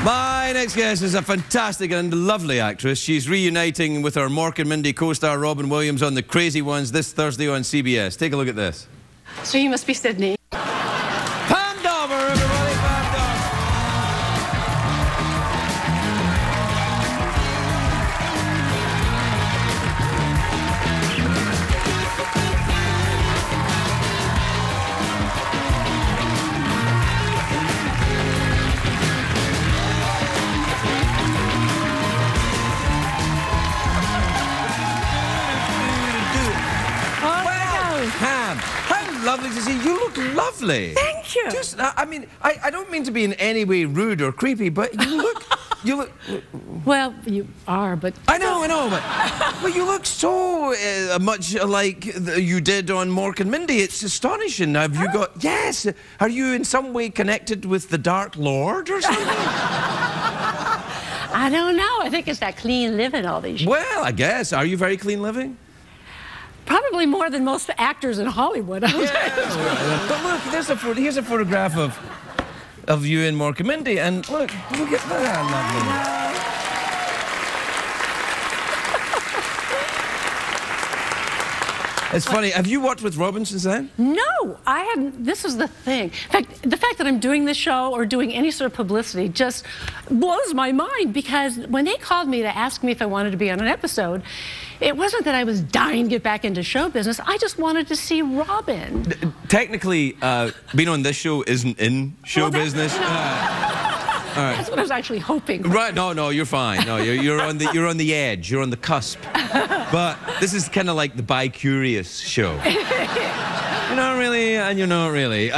My next guest is a fantastic and lovely actress. She's reuniting with her Mork and Mindy co-star Robin Williams on the Crazy Ones this Thursday on CBS. Take a look at this. So you must be Sydney. Pam Dawber, everybody, Pam Dawber. Pam, how lovely to see you. You look lovely. Thank you. Just, I mean, I don't mean to be in any way rude or creepy, but you look, Well, you are, but... I know, but you look so much like you did on Mork and Mindy. It's astonishing. Have you got... Yes. Are you in some way connected with the Dark Lord or something? I don't know. I think it's that clean living all these years. Well, I guess. Are you very clean living? Probably more than most actors in Hollywood. Yeah. But look, here's a photograph of you in Mork and Mindy, and look at that. It's funny. Have you worked with Robin since then? No, I hadn't. This is the thing. In fact, the fact that I'm doing this show or doing any sort of publicity just blows my mind, because when they called me to ask me if I wanted to be on an episode, it wasn't that I was dying to get back into show business. I just wanted to see Robin. Technically, being on this show isn't in show business. All right. That's what I was actually hoping. Right? No, you're fine. No, you're on the edge. You're on the cusp. But this is kind of like the bi-curious show. You're not really, and you're not really.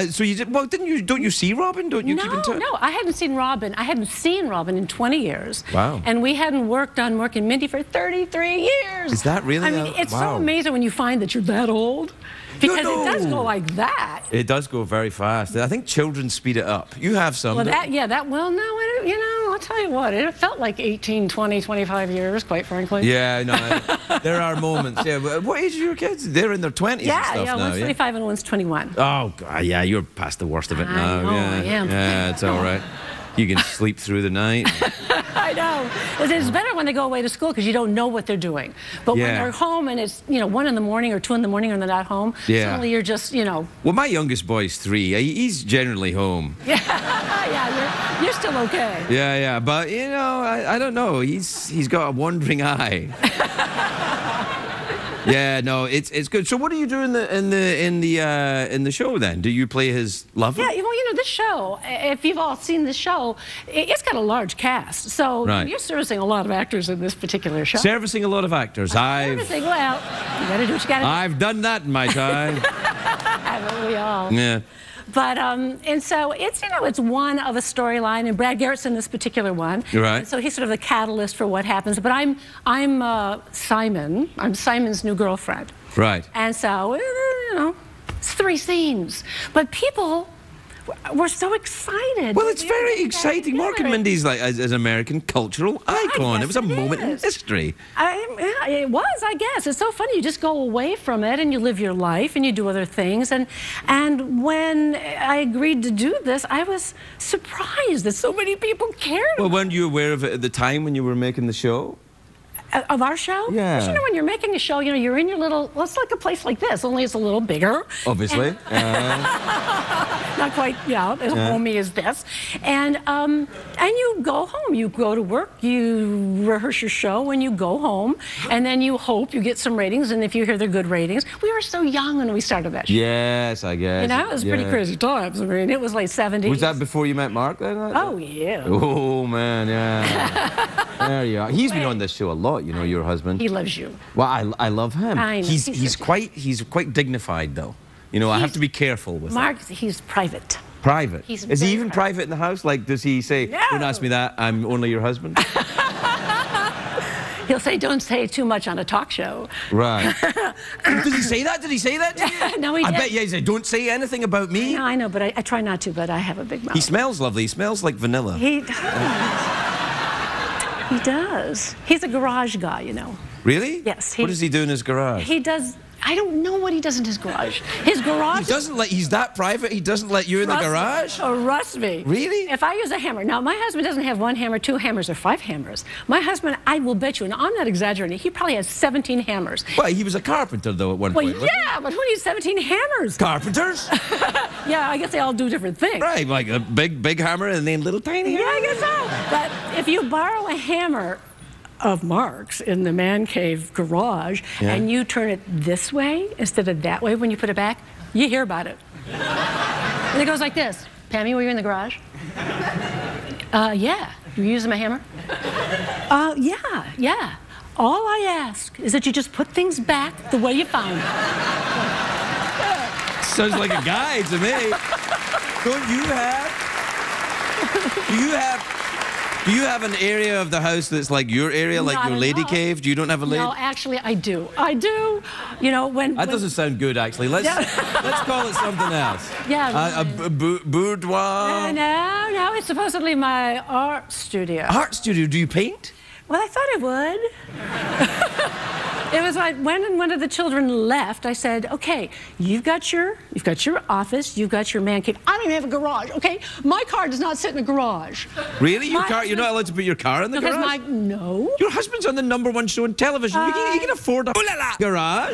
So you did. Well, didn't you? Don't you see Robin? Don't you keep in touch? No, I hadn't seen Robin. I hadn't seen Robin in 20 years. Wow. And we hadn't worked on Mork and Mindy for 33 years. Is that really? I mean, it's so amazing when you find that you're that old. Because it does go like that. It does go very fast. I think children speed it up. You have some. Well, well, no, you know, I'll tell you what, it felt like 18, 20, 25 years, quite frankly. Yeah, no, there are moments. Yeah, what age are your kids? They're in their 20s and stuff now. One's 25 and one's 21. Oh, God, yeah, you're past the worst of it now. I know, I am. Yeah, it's all right. You can sleep through the night. I know. It's better when they go away to school because you don't know what they're doing. But when they're home and it's, 1 in the morning or 2 in the morning and they're not home, suddenly you're just, Well, my youngest boy's 3. He's generally home. Yeah, you're still okay. Yeah, but, I don't know. He's got a wandering eye. Yeah, no, it's good. So what do you do in the show then? Do you play his lover? Yeah, well, this show, if you've all seen the show, it's got a large cast. So you're servicing a lot of actors in this particular show. Servicing a lot of actors. Well, you gotta do what you gotta do. I've done that in my time. Haven't we all? Yeah. But, and so it's, it's one of a storyline, and Brad Garrett's in this particular one. Right. So he's sort of the catalyst for what happens. But I'm Simon. I'm Simon's new girlfriend. Right. And so, it's 3 scenes. But people were so excited. Well, it's very exciting. Mork and Mindy's like as an American cultural icon. It was a moment in history. It was, I guess. It's so funny. You just go away from it and you live your life and you do other things. And when I agreed to do this, I was surprised that so many people cared. Well, weren't you aware of it at the time when you were making the show? Of our show? Yeah. But when you're making a show, you're in your little, well, it's like a place like this, only it's a little bigger. Obviously. Not quite, as homey as this. And you go home. You go to work, you rehearse your show, and you go home, and then you hope you get some ratings, and if you hear they're good ratings. We were so young when we started that show. Yes, I guess. It was pretty crazy times. I mean, it was like 70s. Was that before you met Mark then? Oh, yeah. Oh, man, yeah. There you are. He's been on this show a lot, your husband. He loves you. Well, I love him. I know. He's quite dignified, though. I have to be careful with Mark, he's private. Private? Is he even private in the house? Like, does he say, don't ask me that, I'm only your husband? He'll say, don't say too much on a talk show. Right. Does he say that? Did he say that to you? No, he did. I bet, he said, don't say anything about me. I know, but I try not to, but I have a big mouth. He smells lovely. He smells like vanilla. He does. He does. He's a garage guy, Really? Yes. What does he do in his garage? He does I don't know what he does in his garage. His garage... He doesn't let... He's that private, he doesn't let you in the garage? Trust me. Really? If I use a hammer... Now, my husband doesn't have 1 hammer, 2 hammers, or 5 hammers. My husband, I will bet you, and I'm not exaggerating, he probably has 17 hammers. Well, he was a carpenter, though, at one point. Well, yeah, but who needs 17 hammers? Carpenters? Yeah, I guess they all do different things. Right, like a big hammer and then little tiny hammer. Yeah, I guess so. But if you borrow a hammer of Mark's in the man cave garage, and you turn it this way instead of that way when you put it back, you hear about it. And it goes like this. Pammy, were you in the garage? Yeah. You using my hammer? Yeah. All I ask is that you just put things back the way you found them. Sounds like a guy to me. Do you have an area of the house that's like your area, like your lady cave? You don't have a lady? No, actually, I do. I do. You know, that doesn't sound good, actually. Let's call it something else. Yeah. A boudoir? No, it's supposedly my art studio. Art studio? Do you paint? Well, I thought I would. It was like when one of the children left, I said, okay, you've got your office, you've got your man cave. I don't even have a garage, okay? My car does not sit in a garage. Really? You're not allowed to put your car in the garage? No. Your husband's on the #1 show on television. You can afford a garage.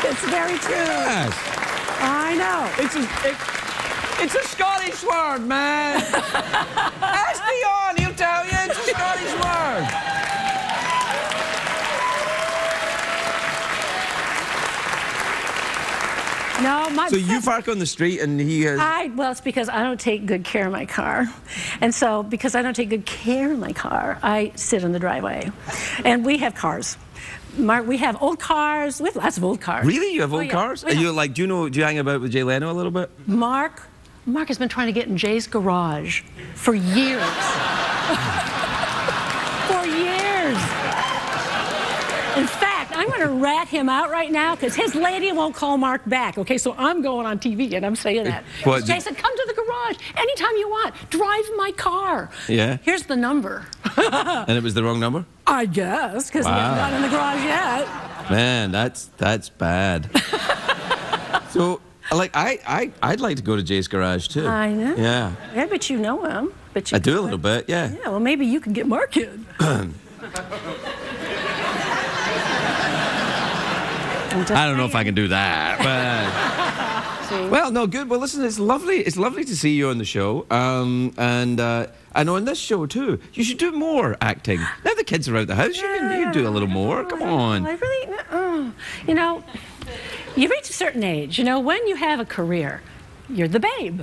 It's very true. Yes. I know. It's a Scottish word, man. Ask Dion, he'll tell you. It's a Scottish word. No, so you park on the street and he has... Well, it's because I don't take good care of my car. And so, because I don't take good care of my car, I sit in the driveway. And we have cars. Mark, we have old cars. We have lots of old cars. Really? You have old cars? Are you like, do you hang about with Jay Leno a little bit? Mark has been trying to get in Jay's garage for years. For years. In fact, I'm going to rat him out right now because his lady won't call Mark back. Okay, so I'm going on TV and I'm saying that. Jay said, come to the garage anytime you want. Drive my car. Yeah. Here's the number. And it was the wrong number? I guess, because he hasn't gone in the garage yet. Man, that's bad. So, like, I'd like to go to Jay's garage too. I know. Yeah. Yeah, but you know him. I do a little bit, yeah. Yeah, well, maybe you can get Mark in. I don't know if I can do that, but... Well, no, good. Well, listen, it's lovely. It's lovely to see you on the show. And I know on this show, too, you should do more acting. Now the kids are out the house, you can do a little more. Come on. I really... you know, you reach a certain age. You know, when you have a career, you're the babe.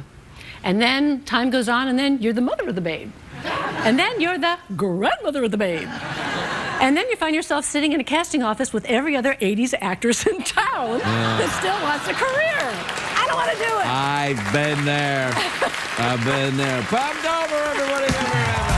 And then time goes on, and then you're the mother of the babe. And then you're the grandmother of the babe. And then you find yourself sitting in a casting office with every other 80s actress in town that still wants a career. I don't want to do it. I've been there. I've been there. Pam Dawber, everybody.